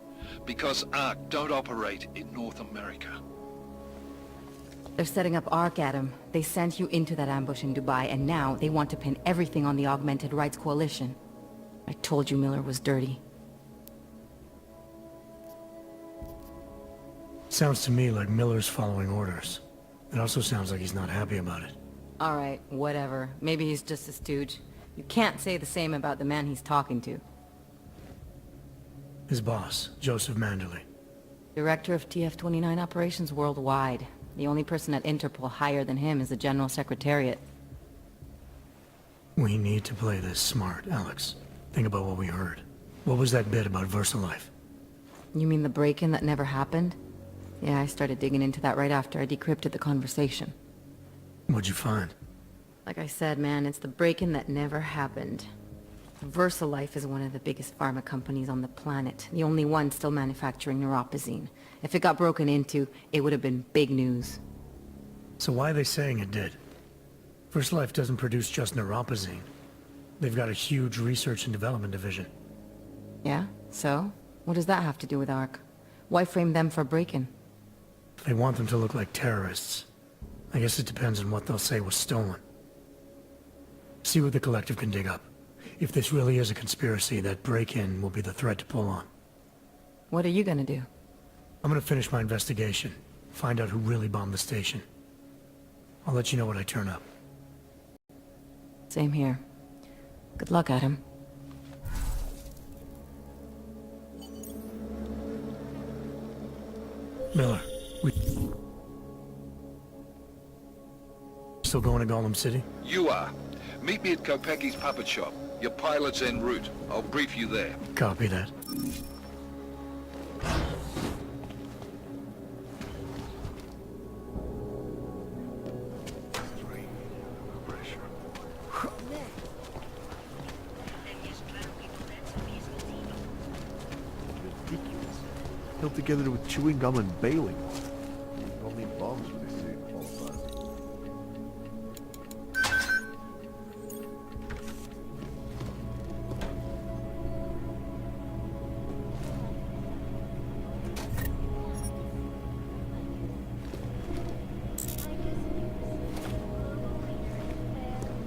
because Ark don't operate in North America. They're setting up Ark, Adam. They sent you into that ambush in Dubai, and now they want to pin everything on the Augmented Rights Coalition. I told you Miller was dirty. Sounds to me like Miller's following orders. It also sounds like he's not happy about it. Alright, whatever. Maybe he's just a stooge. You can't say the same about the man he's talking to. His boss, Joseph Manderley. Director of TF-29 operations worldwide. The only person at Interpol higher than him is the General Secretariat. We need to play this smart, Alex. Think about what we heard. What was that bit about VersaLife? You mean the break-in that never happened? Yeah, I started digging into that right after I decrypted the conversation. What'd you find? Like I said, man, it's the break-in that never happened. VersaLife is one of the biggest pharma companies on the planet. The only one still manufacturing neuropozyne. If it got broken into, it would have been big news. So why are they saying it did? VersaLife doesn't produce just neuropozyne. They've got a huge research and development division. Yeah? So? What does that have to do with Ark? Why frame them for break-in? They want them to look like terrorists. I guess it depends on what they'll say was stolen. See what the Collective can dig up. If this really is a conspiracy, that break-in will be the thread to pull on. What are you gonna do? I'm gonna finish my investigation. Find out who really bombed the station. I'll let you know when I turn up. Same here. Good luck, Adam. Miller, we... Still going to Gollum City? You are. Meet me at Kopecki's puppet shop. Your pilot's en route. I'll brief you there. Copy that. Ridiculous. Held together with chewing gum and bailing. Don't need bombs when they say it qualifies.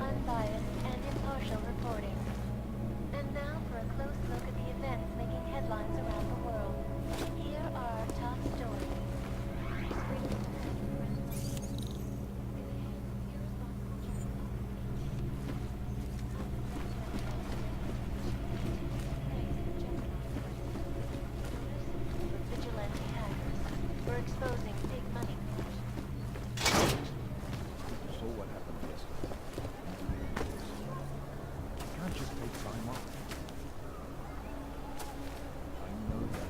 Unbiased and impartial reporting. And now for a close look at the events making headlines around the world. Here are our top stories. Vigilante hackers. We're exposing big money. So what happened yesterday? You can't just take time off. I know that.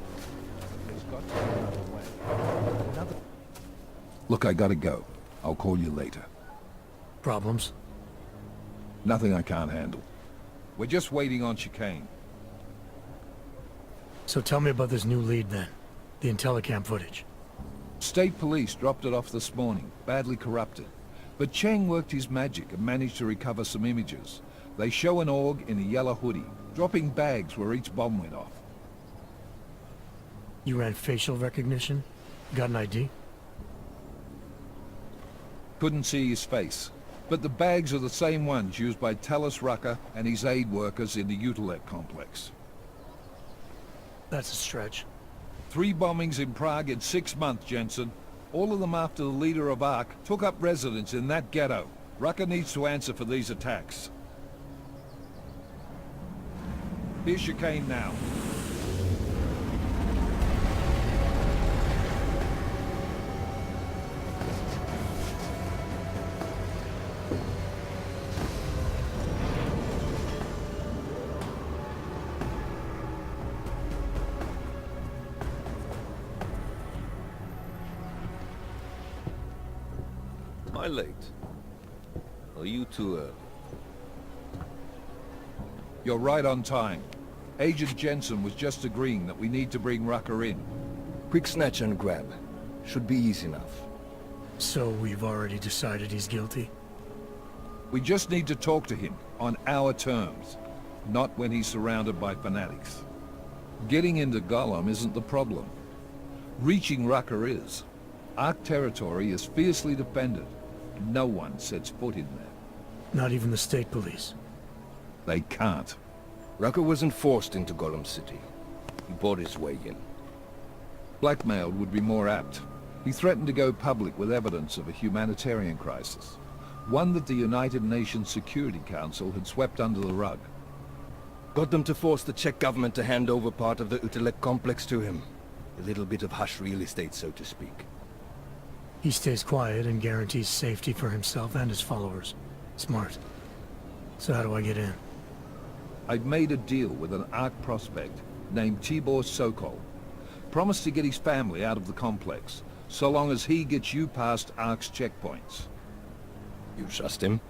But there's got to be another way. Another... Look, I gotta go. I'll call you later. Problems? Nothing I can't handle. We're just waiting on chicane. So tell me about this new lead then. The Intellicam footage. State police dropped it off this morning, badly corrupted. But Cheng worked his magic and managed to recover some images. They show an org in a yellow hoodie, dropping bags where each bomb went off. You ran facial recognition? Got an ID? Couldn't see his face. But the bags are the same ones used by Talis Rucker and his aid workers in the Utilet complex. That's a stretch. 3 bombings in Prague in 6 months, Jensen. All of them after the leader of Ark took up residence in that ghetto. Rucker needs to answer for these attacks. Here's chicane now. I late? Are you too early? You're right on time. Agent Jensen was just agreeing that we need to bring Rucker in. Quick snatch and grab. Should be easy enough. So we've already decided he's guilty? We just need to talk to him on our terms, not when he's surrounded by fanatics. Getting into Gollum isn't the problem. Reaching Rucker is. Ark territory is fiercely defended. No one sets foot in there. Not even the state police? They can't. Rucker wasn't forced into Gollum City. He bought his way in. Blackmailed would be more apt. He threatened to go public with evidence of a humanitarian crisis. One that the United Nations Security Council had swept under the rug. Got them to force the Czech government to hand over part of the Utelek complex to him. A little bit of hush real estate, so to speak. He stays quiet and guarantees safety for himself and his followers. Smart. So how do I get in? I've made a deal with an Ark prospect named Tibor Sokol. Promised to get his family out of the complex, so long as he gets you past Ark's checkpoints. You trust him?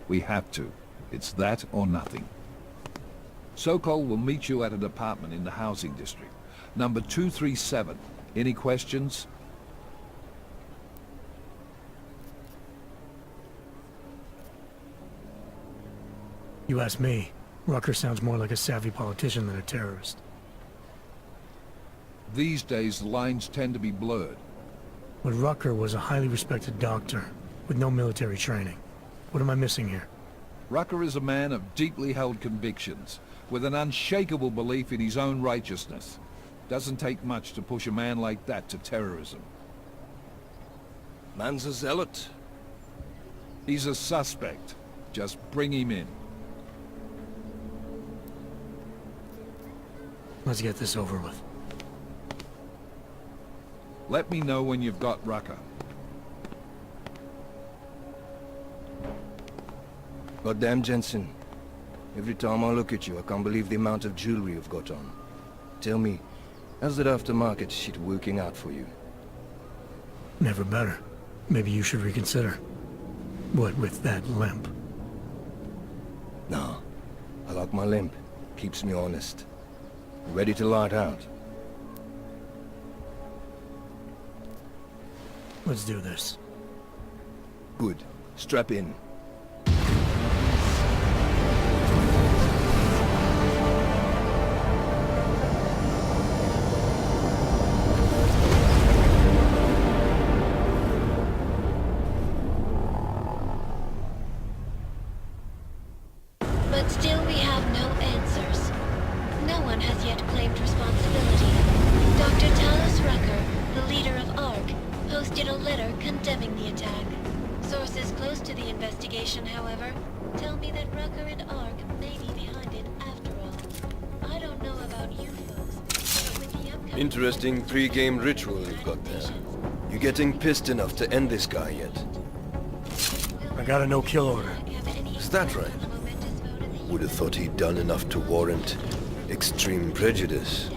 We have to. It's that or nothing. Sokol will meet you at an apartment in the housing district. Number 237. Any questions? You ask me. Rucker sounds more like a savvy politician than a terrorist. These days, the lines tend to be blurred. But Rucker was a highly respected doctor, with no military training. What am I missing here? Rucker is a man of deeply held convictions, with an unshakable belief in his own righteousness. Doesn't take much to push a man like that to terrorism. Man's a zealot. He's a suspect. Just bring him in. Let's get this over with. Let me know when you've got Rucker. Goddamn Jensen. Every time I look at you, I can't believe the amount of jewelry you've got on. Tell me, how's that aftermarket shit working out for you? Never better. Maybe you should reconsider. What with that limp? No. I like my limp. Keeps me honest. Ready to light out. Let's do this. Good. Strap in. But still we have no answers. No one has yet claimed responsibility. Dr. Talos Rucker, the leader of ARC, posted a letter condemning the attack. Sources close to the investigation, however, tell me that Rucker and ARC may be behind it after all. I don't know about you folks, but with the upcoming... Interesting pre-game ritual you've got there. You getting pissed enough to end this guy yet? I got a no-kill order. Is that right? Would have thought he'd done enough to warrant extreme prejudice.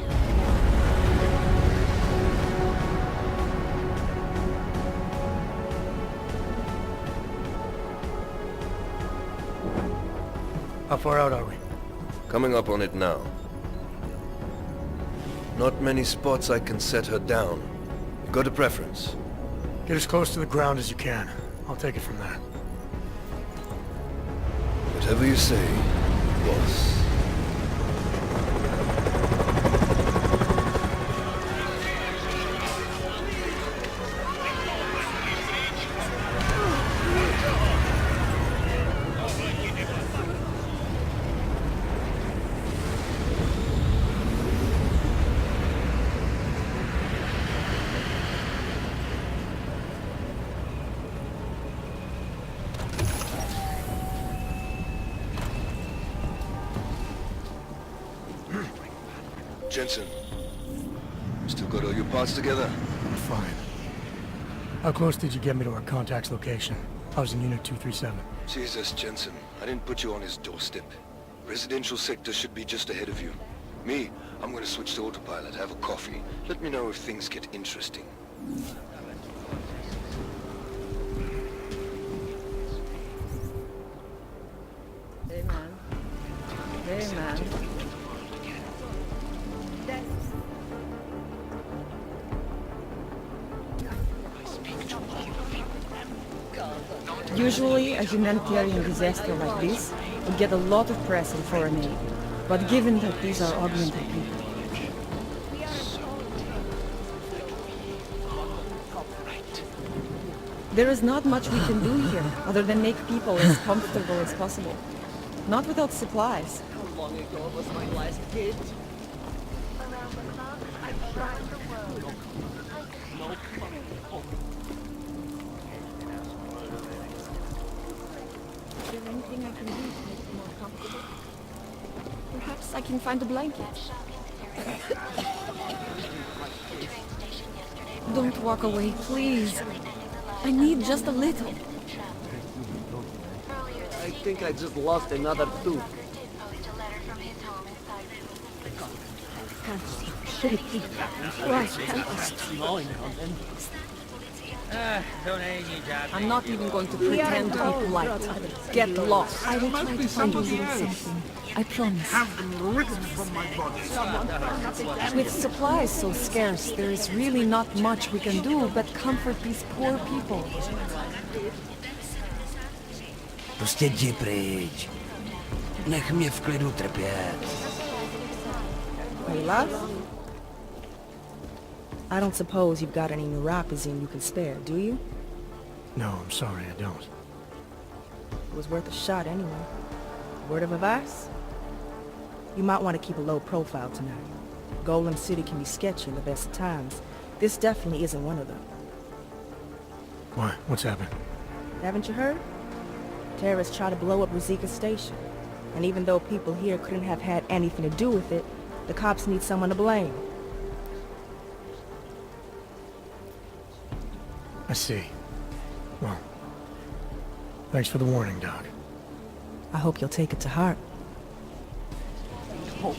How far out are we? Coming up on it now. Not many spots I can set her down. You got a preference? Get as close to the ground as you can. I'll take it from there. Whatever you say, boss. Jensen, still got all your parts together? I'm fine. How close did you get me to our contact's location? I was in Unit 237. Jesus, Jensen, I didn't put you on his doorstep. Residential sector should be just ahead of you. Me, I'm gonna switch to autopilot, have a coffee. Let me know if things get interesting. man. Usually, a humanitarian disaster like this would get a lot of press and foreign aid. But given that these are augmented people, there is not much we can do here, other than make people as comfortable as possible. Not without supplies. How long ago was my last hit? Around the clock, around the world. Is there anything I can do to make you more comfortable? Perhaps I can find a blanket. Don't walk away, please. I need just a little. I think I just lost another tooth. I'm not even going to pretend to be polite. Get lost. I will try to find you a little something. I promise. Have them ripped from my body. with supplies so scarce, there is really not much we can do but comfort these poor people. Prostě jdi pryč. Nech mě v klidu trpět. You laugh? I don't suppose you've got any neuropazine you can spare, do you? No, I'm sorry, I don't. It was worth a shot anyway. Word of advice? You might want to keep a low profile tonight. Golem City can be sketchy in the best of times. This definitely isn't one of them. Why? What's happened? Haven't you heard? Terrorists tried to blow up Ruzika Station. And even though people here couldn't have had anything to do with it, the cops need someone to blame. I see. Well, thanks for the warning, Doc. I hope you'll take it to heart. Oh,